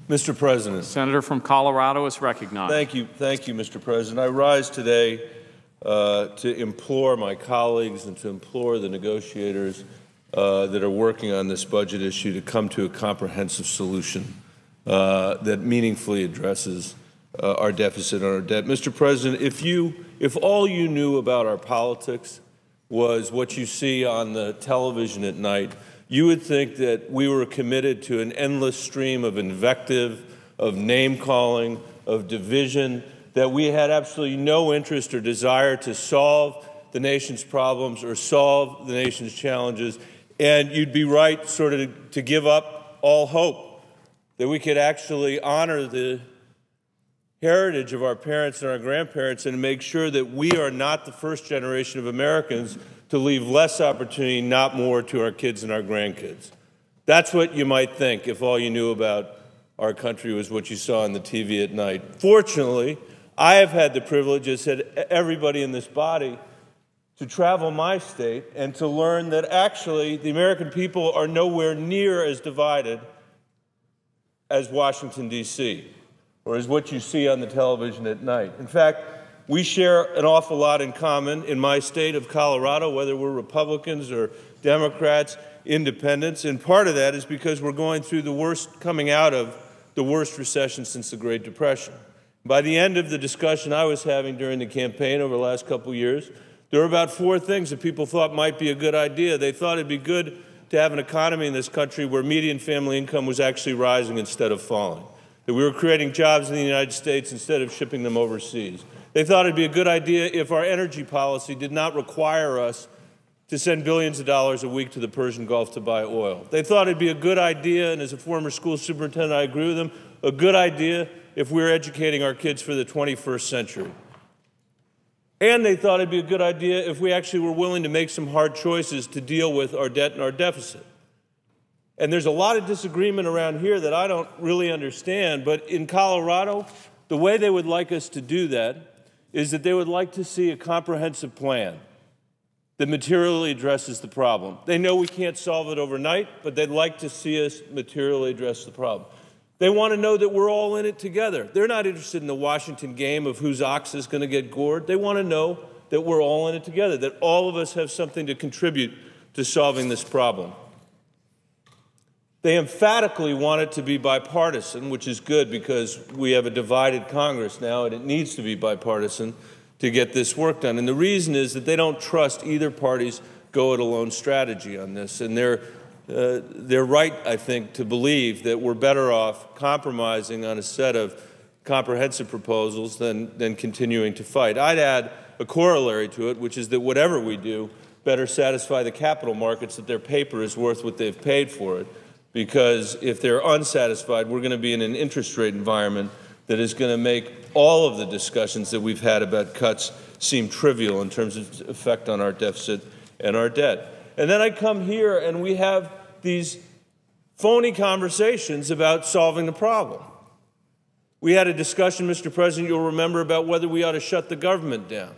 Mr. President. Senator from Colorado is recognized. Thank you, Mr. President. I rise today to implore my colleagues and to implore the negotiators that are working on this budget issue to come to a comprehensive solution that meaningfully addresses our deficit and our debt. Mr. President, if all you knew about our politics was what you see on the television at night, you would think that we were committed to an endless stream of invective, of name-calling, of division, that we had absolutely no interest or desire to solve the nation's problems or solve the nation's challenges, and you'd be right sort of to give up all hope that we could actually honor the heritage of our parents and our grandparents and make sure that we are not the first generation of Americans to leave less opportunity, not more, to our kids and our grandkids. That's what you might think if all you knew about our country was what you saw on the TV at night. Fortunately, I have had the privilege, as said everybody in this body, to travel my state and to learn that actually the American people are nowhere near as divided as Washington, D.C., or as what you see on the television at night. In fact, we share an awful lot in common in my state of Colorado, whether we're Republicans or Democrats, independents, and part of that is because we're going through the worst, coming out of the worst recession since the Great Depression. By the end of the discussion I was having during the campaign over the last couple of years, there were about 4 things that people thought might be a good idea. They thought it'd be good to have an economy in this country where median family income was actually rising instead of falling, that we were creating jobs in the United States instead of shipping them overseas. They thought it'd be a good idea if our energy policy did not require us to send billions of dollars a week to the Persian Gulf to buy oil. They thought it'd be a good idea, and as a former school superintendent, I agree with them, a good idea if we were educating our kids for the 21st century. And they thought it'd be a good idea if we actually were willing to make some hard choices to deal with our debt and our deficit. And there's a lot of disagreement around here that I don't really understand, but in Colorado, the way they would like us to do that is that they would like to see a comprehensive plan that materially addresses the problem. They know we can't solve it overnight, but they'd like to see us materially address the problem. They want to know that we're all in it together. They're not interested in the Washington game of whose ox is going to get gored. They want to know that we're all in it together, that all of us have something to contribute to solving this problem. They emphatically want it to be bipartisan, which is good because we have a divided Congress now, and it needs to be bipartisan to get this work done. And the reason is that they don't trust either party's go-it-alone strategy on this. And they're right, I think, to believe that we're better off compromising on a set of comprehensive proposals than continuing to fight. I'd add a corollary to it, which is that whatever we do better satisfy the capital markets that their paper is worth what they've paid for it. Because if they're unsatisfied, we're going to be in an interest rate environment that is going to make all of the discussions that we've had about cuts seem trivial in terms of its effect on our deficit and our debt. And then I come here and we have these phony conversations about solving the problem. We had a discussion, Mr. President, you'll remember, about whether we ought to shut the government down.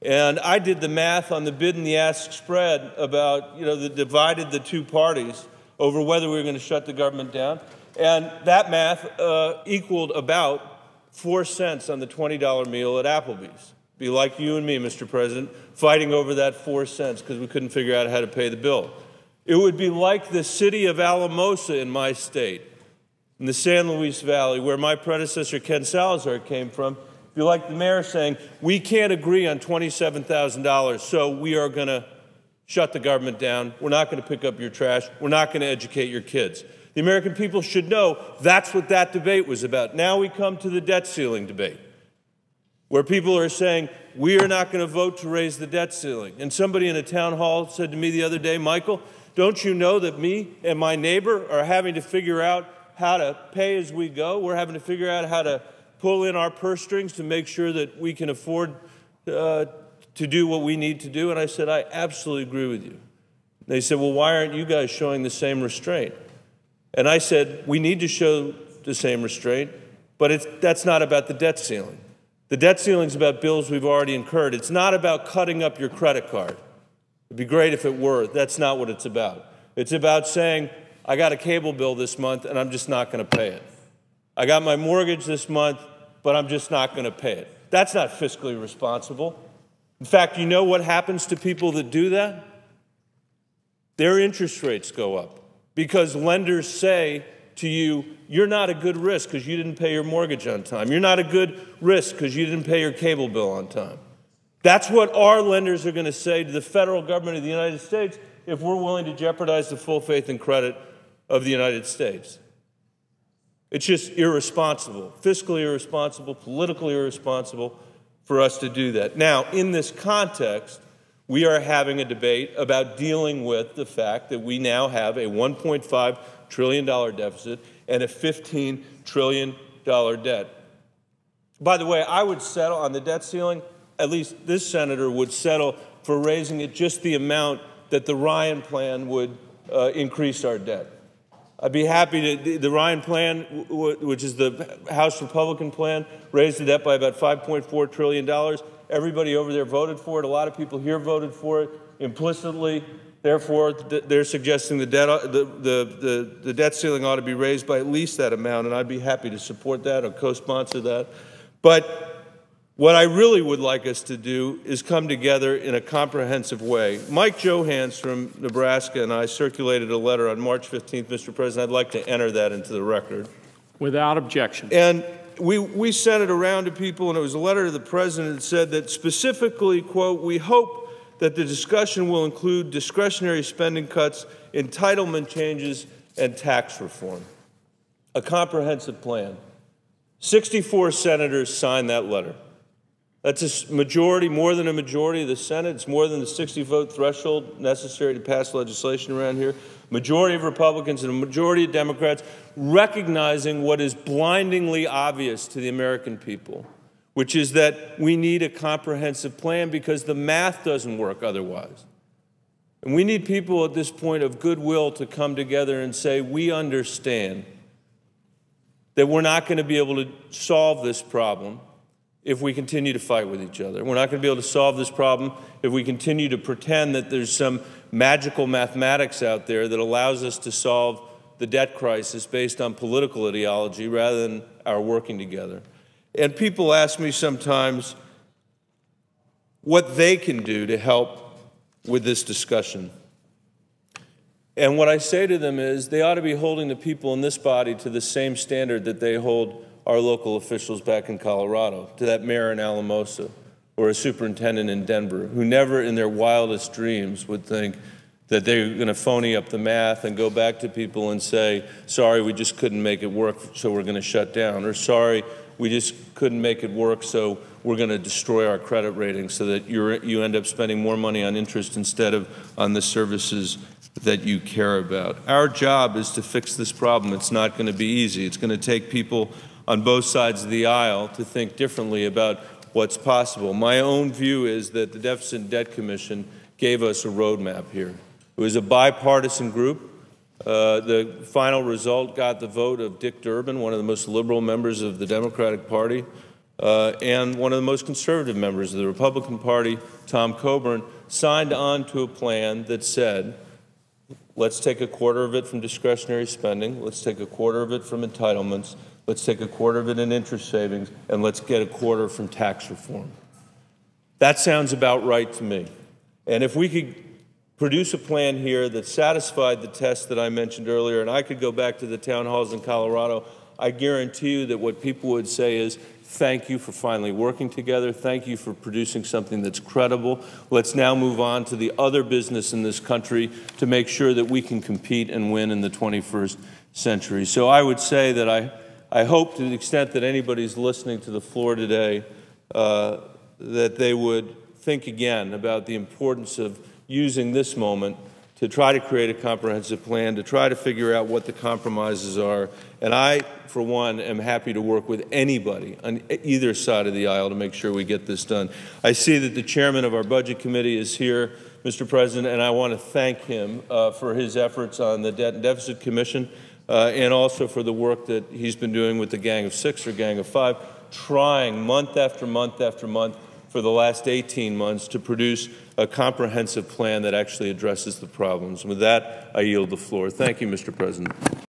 And I did the math on the bid and the ask spread about, that divided the two parties over whether we were going to shut the government down. And that math equaled about 4 cents on the $20 meal at Applebee's. Be like you and me, Mr. President, fighting over that 4 cents because we couldn't figure out how to pay the bill. It would be like the city of Alamosa in my state, in the San Luis Valley, where my predecessor Ken Salazar came from. It'd be like the mayor saying, we can't agree on $27,000, so we are going to shut the government down. We're not going to pick up your trash. We're not going to educate your kids. The American people should know that's what that debate was about. Now we come to the debt ceiling debate, where people are saying, we are not going to vote to raise the debt ceiling. And somebody in a town hall said to me the other day, Michael, don't you know that me and my neighbor are having to figure out how to pay as we go? We're having to figure out how to pull in our purse strings to make sure that we can afford to do what we need to do. And I said, I absolutely agree with you. They said, well, why aren't you guys showing the same restraint? And I said, we need to show the same restraint, but that's not about the debt ceiling. The debt ceiling is about bills we've already incurred. It's not about cutting up your credit card. It'd be great if it were. That's not what it's about. It's about saying, I got a cable bill this month and I'm just not going to pay it. I got my mortgage this month, but I'm just not going to pay it. That's not fiscally responsible. In fact, you know what happens to people that do that? Their interest rates go up because lenders say to you, you're not a good risk because you didn't pay your mortgage on time. You're not a good risk because you didn't pay your cable bill on time. That's what our lenders are going to say to the federal government of the United States if we're willing to jeopardize the full faith and credit of the United States. It's just irresponsible, fiscally irresponsible, politically irresponsible for us to do that. Now, in this context, we are having a debate about dealing with the fact that we now have a $1.5 trillion deficit and a $15 trillion debt. By the way, I would settle on the debt ceiling, at least this senator would settle for raising it just the amount that the Ryan plan would increase our debt. I'd be happy to, the Ryan plan, which is the House Republican plan, raised the debt by about $5.4 trillion. Everybody over there voted for it. A lot of people here voted for it implicitly. Therefore, they're suggesting the debt ceiling ought to be raised by at least that amount, and I'd be happy to support that or co-sponsor that. But what I really would like us to do is come together in a comprehensive way. Mike Johans from Nebraska and I circulated a letter on March 15th, Mr. President. I'd like to enter that into the record. Without objection. And we sent it around to people, and it was a letter to the President that said that specifically, quote, we hope that the discussion will include discretionary spending cuts, entitlement changes, and tax reform. A comprehensive plan. 64 senators signed that letter. That's a majority, more than a majority of the Senate. It's more than the 60-vote threshold necessary to pass legislation around here. Majority of Republicans and a majority of Democrats recognizing what is blindingly obvious to the American people, which is that we need a comprehensive plan because the math doesn't work otherwise. And we need people at this point of goodwill to come together and say, we understand that we're not going to be able to solve this problem if we continue to fight with each other. We're not going to be able to solve this problem if we continue to pretend that there's some magical mathematics out there that allows us to solve the debt crisis based on political ideology rather than our working together. And people ask me sometimes what they can do to help with this discussion. And what I say to them is they ought to be holding the people in this body to the same standard that they hold our local officials back in Colorado, to that mayor in Alamosa or a superintendent in Denver, who never in their wildest dreams would think that they're going to phony up the math and go back to people and say, sorry, we just couldn't make it work, so we're going to shut down, or sorry, we just couldn't make it work, so we're going to destroy our credit rating so that you end up spending more money on interest instead of on the services that you care about. Our job is to fix this problem. It's not going to be easy. It's going to take people on both sides of the aisle to think differently about what's possible. My own view is that the Deficit and Debt Commission gave us a roadmap here. It was a bipartisan group. The final result got the vote of Dick Durbin, one of the most liberal members of the Democratic Party, and one of the most conservative members of the Republican Party, Tom Coburn, signed on to a plan that said, let's take a quarter of it from discretionary spending, let's take a quarter of it from entitlements, let's take a quarter of it in interest savings, and let's get a quarter from tax reform. That sounds about right to me. And if we could produce a plan here that satisfied the test that I mentioned earlier, and I could go back to the town halls in Colorado, I guarantee you that what people would say is, thank you for finally working together. Thank you for producing something that's credible. Let's now move on to the other business in this country to make sure that we can compete and win in the 21st century. So I would say that I hope to the extent that anybody's listening to the floor today that they would think again about the importance of using this moment to try to create a comprehensive plan, to try to figure out what the compromises are. And I, for one, am happy to work with anybody on either side of the aisle to make sure we get this done. I see that the chairman of our Budget Committee is here, Mr. President, and I want to thank him for his efforts on the Debt and Deficit Commission and also for the work that he's been doing with the Gang of Six or Gang of Five, trying month after month after month for the last 18 months to produce a comprehensive plan that actually addresses the problems. With that, I yield the floor. Thank you, Mr. President.